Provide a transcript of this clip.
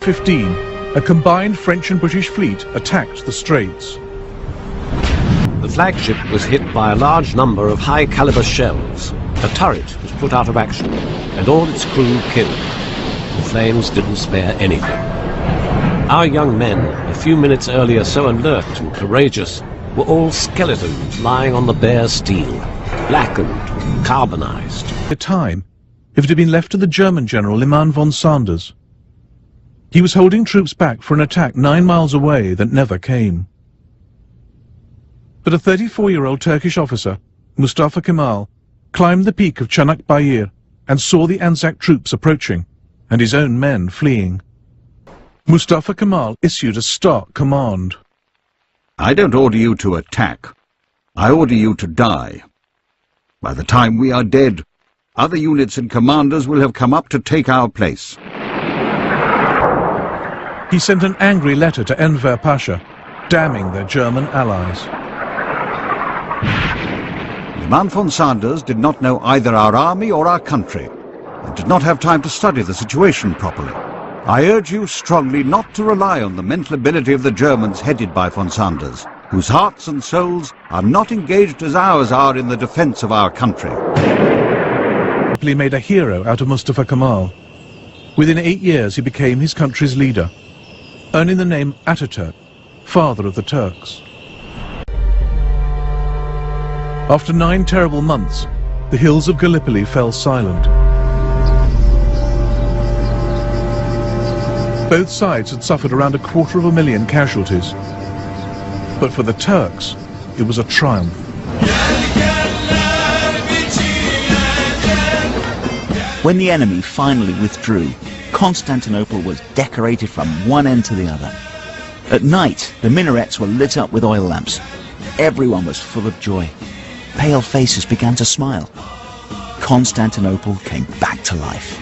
15, a combined French and British fleet attacked the straits. The flagship was hit by a large number of high-caliber shells. A turret was put out of action, and all its crew killed. The flames didn't spare anything. Our young men, a few minutes earlier so alert and courageous, were all skeletons lying on the bare steel, blackened, carbonized. At the time, if it had been left to the German general Liman von Sanders, he was holding troops back for an attack 9 miles away that never came. But a 34-year-old Turkish officer, Mustafa Kemal, climbed the peak of Çanakkale and saw the Anzac troops approaching and his own men fleeing. Mustafa Kemal issued a stark command. I don't order you to attack. I order you to die. By the time we are dead, other units and commanders will have come up to take our place. He sent an angry letter to Enver Pasha, damning their German allies. Liman von Sanders did not know either our army or our country, and did not have time to study the situation properly. I urge you strongly not to rely on the mental ability of the Germans headed by von Sanders, whose hearts and souls are not engaged as ours are in the defense of our country. He made a hero out of Mustafa Kemal. Within 8 years he became his country's leader, earning the name Atatürk, father of the Turks. After 9 terrible months, the hills of Gallipoli fell silent. Both sides had suffered around 250,000 casualties. But for the Turks, it was a triumph. When the enemy finally withdrew, Constantinople was decorated from one end to the other. At night, the minarets were lit up with oil lamps. Everyone was full of joy. Pale faces began to smile. Constantinople came back to life.